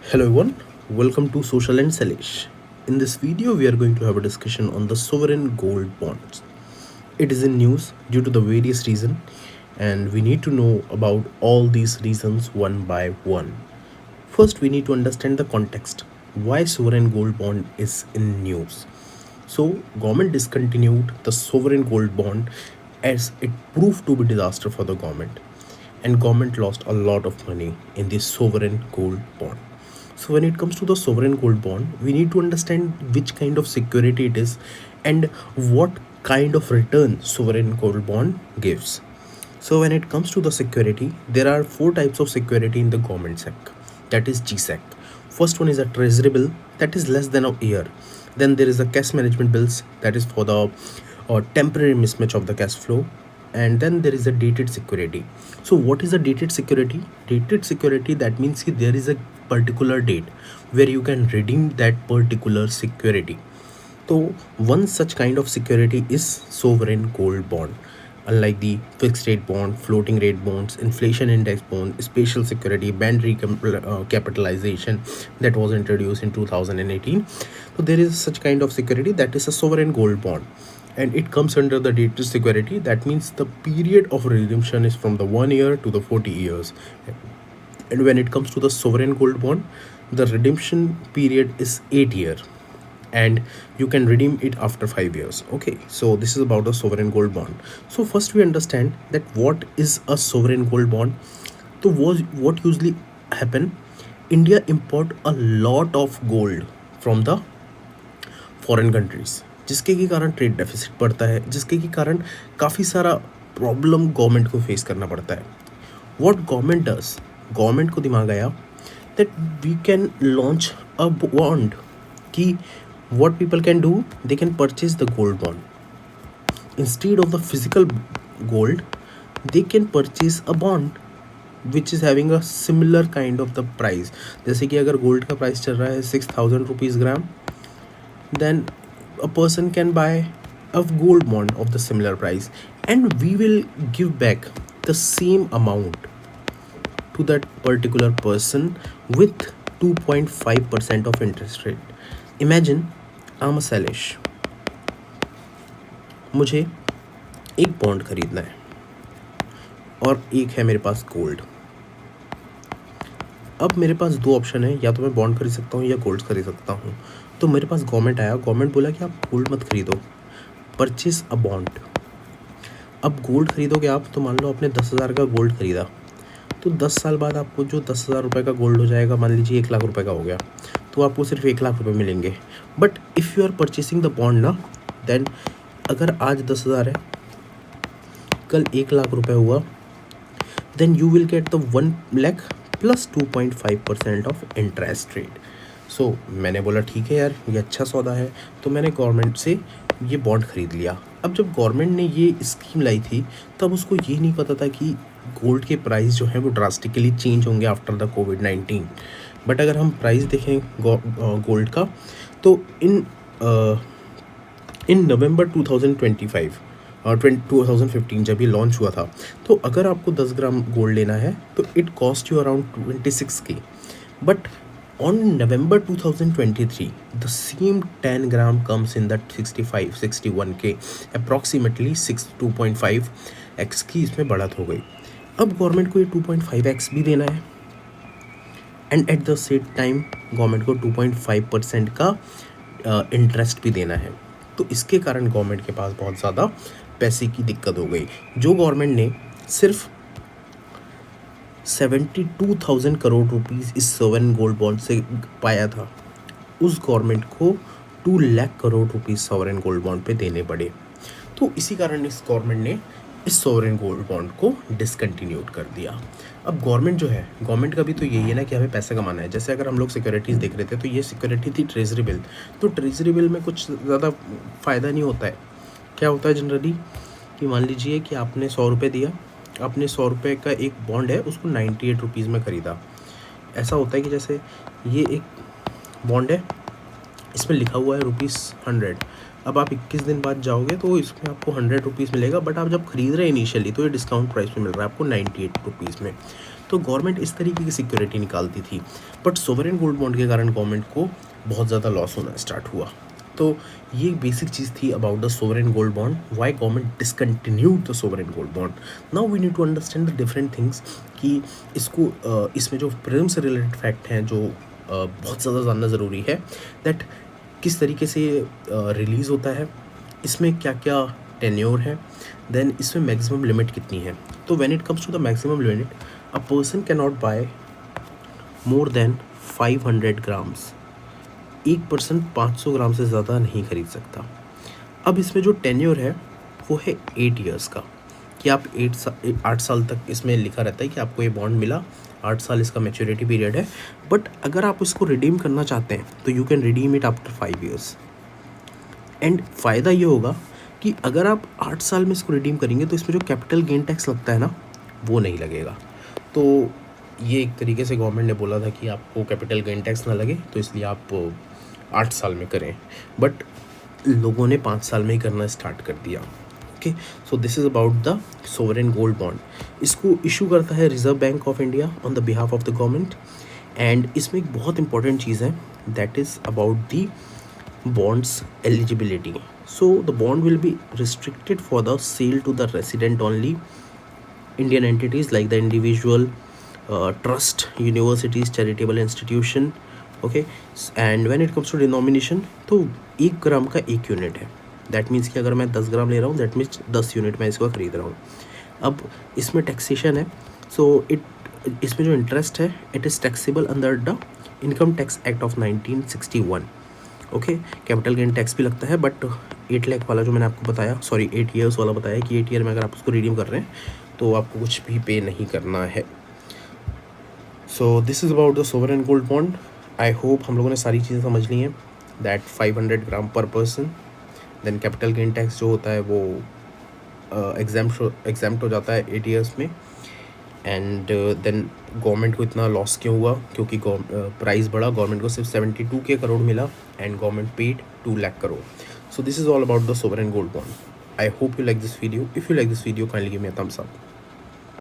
Hello everyone, welcome to Social and Salish. In this video, we are going to have a discussion on the sovereign gold bonds. It is in news due to the various reasons, and we need to know about all these reasons one by one. First, we need to understand the context. Why sovereign gold bond is in news? So, government discontinued the sovereign gold bond as it proved to be disaster for the government, and government lost a lot of money in the sovereign gold bond. So when it comes to the sovereign gold bond, we need to understand which kind of security it is and what kind of return sovereign gold bond gives. So when it comes to the security, there are four types of security in the government sector. That is GSEC. First one is a treasury bill that is less than a year. Then there is a cash management bills that is for the temporary mismatch of the cash flow. And then there is a dated security. So what is a dated security? Dated security, that means that there is a particular date where you can redeem that particular security. So one such kind of security is sovereign gold bond. Unlike the fixed rate bond, floating rate bonds, inflation index bond, special security, band recapitalization that was introduced in 2018. So there is such kind of security that is a sovereign gold bond, and it comes under the dated security. That means the period of redemption is from the 1 year to the 40 years. And when it comes to the sovereign gold bond, the redemption period is 8 year, and you can redeem it after 5 years. Okay, so this is about the sovereign gold bond. So first we understand that what is a sovereign gold bond. So what usually happen, India import a lot of gold from the foreign countries, जिसके के कारण trade deficit बढ़ता है, जिसके के कारण काफ़ी सारा प्रॉब्लम गवर्नमेंट को फेस करना पड़ता है. व्हाट गवर्नमेंट डज, गवर्नमेंट को दिमाग आया that we can launch a bond कि what people can do, they can purchase the gold bond instead of the physical gold. They can purchase a bond which is having a similar kind of the price. जैसे कि अगर gold का price चल रहा है 6,000 rupees gram, then a person can buy a gold bond of the similar price, and we will give back the same amount to that particular person with 2.5% of interest rate. Imagine I'm a Salish, मुझे एक bond खरीदना है और एक है मेरे पास gold. अब मेरे पास दो ऑप्शन है, या तो मैं बॉन्ड खरीद सकता हूँ या गोल्ड खरीद सकता हूँ. तो मेरे पास गवर्नमेंट आया, गवर्नमेंट बोला कि आप गोल्ड मत खरीदो, परचेज अ बॉन्ड. अब गोल्ड खरीदोगे आप, तो मान लो आपने 10,000 का गोल्ड खरीदा, तो 10 साल बाद आपको जो 10,000 रुपये का गोल्ड हो जाएगा, मान लीजिए 1,00,000 रुपये का हो गया, तो आपको सिर्फ 1,00,000 रुपये मिलेंगे. But if you are purchasing the bond ना, देन अगर आज 10,000 है, कल 1,00,000 रुपये हुआ, then you will get the 1,00,000 plus 2.5% of interest rate. So मैंने बोला ठीक है यार, ये अच्छा सौदा है, तो मैंने गवर्नमेंट से ये बॉन्ड ख़रीद लिया. अब जब गवर्नमेंट ने ये स्कीम लाई थी, तब उसको ये नहीं पता था कि गोल्ड के प्राइस जो है वो ड्रास्टिकली चेंज होंगे आफ्टर द कोविड-19. बट अगर हम प्राइस देखें गोल्ड का, तो इन नवंबर 2025 और 2015 जब ये लॉन्च हुआ था, तो अगर आपको 10 ग्राम गोल्ड लेना है तो it cost you around 26K. But on November 2023, the same 10 gram comes in that 61K, approximately 2.5x की इसमें बढ़त हो गई. अब गवर्नमेंट को ये 2.5x भी देना है, and at the same time government को 2.5% का इंटरेस्ट भी देना है. तो इसके कारण गवर्नमेंट के पास बहुत ज़्यादा पैसे की दिक्कत हो गई. जो गवर्नमेंट ने सिर्फ 72,000 करोड़ रुपीस इस सोवरेन गोल्ड बॉन्ड से पाया था, उस गवर्नमेंट को 2,00,000 crore rupees sovereign gold bond पे देने पड़े. तो इसी कारण इस गवर्नमेंट ने इस सोवरेन गोल्ड बॉन्ड को डिसकंटिन्यूड कर दिया. अब गवर्नमेंट जो है, गवर्नमेंट का भी तो यही है ना कि हमें पैसा कमाना है. जैसे अगर हम लोग सिक्योरिटीज़ देख रहे थे, तो ये सिक्योरिटी थी ट्रेजरी बिल. तो ट्रेजरी बिल में कुछ ज़्यादा फ़ायदा नहीं होता है. क्या होता है जनरली कि मान लीजिए कि आपने 100 रुपये दिया, आपने 100 रुपये का एक बॉन्ड है, उसको 98 रुपीज़ में ख़रीदा. ऐसा होता है कि जैसे ये एक बॉन्ड है, इसमें लिखा हुआ है ₹100. अब आप 21 दिन बाद जाओगे तो इसमें आपको 100 रुपीज़ मिलेगा, बट आप जब खरीद रहे हैं इनिशियली, तो ये डिस्काउंट प्राइस में मिल रहा है आपको 98 रुपीज़ में. तो गवर्नमेंट इस तरीके की सिक्योरिटी निकालती थी, बट सोवरेन गोल्ड बॉन्ड के कारण गवर्नमेंट को बहुत ज़्यादा लॉस होना स्टार्ट हुआ। तो ये बेसिक चीज़ थी about the sovereign gold bond, why government discontinued the sovereign gold bond. Now we need to understand the different things कि इसको इसमें जो प्रिज्म से रिलेटेड फैक्ट हैं जो बहुत ज़्यादा जानना ज़रूरी है, दैट किस तरीके से रिलीज़ होता है, इसमें क्या क्या टेन्योर है, देन इसमें मैक्सिमम लिमिट कितनी है। तो when it comes to the maximum limit, a person can not buy more than 500 grams. एक पर्सन 500 ग्राम से ज़्यादा नहीं खरीद सकता। अब इसमें जो टेन्योर है वो है 8 ईयर्स का, कि आप 8 साल तक इसमें लिखा रहता है कि आपको ये बॉन्ड मिला, 8 साल इसका मैच्योरिटी पीरियड है। बट अगर आप इसको रिडीम करना चाहते हैं तो you can redeem it after 5 years. And फ़ायदा ये होगा कि अगर आप 8 साल में इसको रिडीम करेंगे तो इसमें जो कैपिटल गेन टैक्स लगता है ना, वो नहीं लगेगा। तो ये एक तरीके से गवर्नमेंट ने बोला था कि आपको कैपिटल गेन टैक्स ना लगे, तो इसलिए आप 8 साल में करें, बट लोगों ने 5 साल में ही करना स्टार्ट कर दिया। Okay, so this is about the sovereign gold bond. इसको इशू करता है reserve bank of India on the behalf of the government. And इसमें एक बहुत इंपॉर्टेंट चीज़ है, that is about the bonds eligibility. So the bond will be restricted for the sale to the resident only, Indian entities like the individual, trust, universities, charitable institution. Okay, and when it comes to denomination, तो 1 ग्राम का 1 unit है। That means कि अगर मैं 10 ग्राम ले रहा हूँ, that means 10 unit मैं इसको खरीद रहा हूँ। अब इसमें टैक्सेशन है, सो इसमें जो इंटरेस्ट है, it is taxable under the income tax act of 1961। Okay, capital gain tax भी लगता है, बट 8 लाख वाला जो मैंने आपको बताया, सॉरी 8 ईयर्स वाला बताया कि 8 ईयर में अगर आप उसको रिडीम कर रहे हैं तो आपको कुछ भी पे नहीं करना है। So this is about the sovereign gold bond. I hope हम लोगों ने सारी चीज़ें समझ ली हैं, that 500 gram per person, then capital gain tax जो होता है वो एग्जाम्प्ट हो जाता है 8 ईयर्स में। एंड देन गवर्नमेंट को इतना लॉस क्यों हुआ, क्योंकि प्राइस बढ़ा, गवर्नमेंट को सिर्फ 72 करोड़ मिला and government paid 2 lakh crore. So this is all about the sovereign gold bond. I hope you like this video. If you like this video, kindly give me a thumbs up.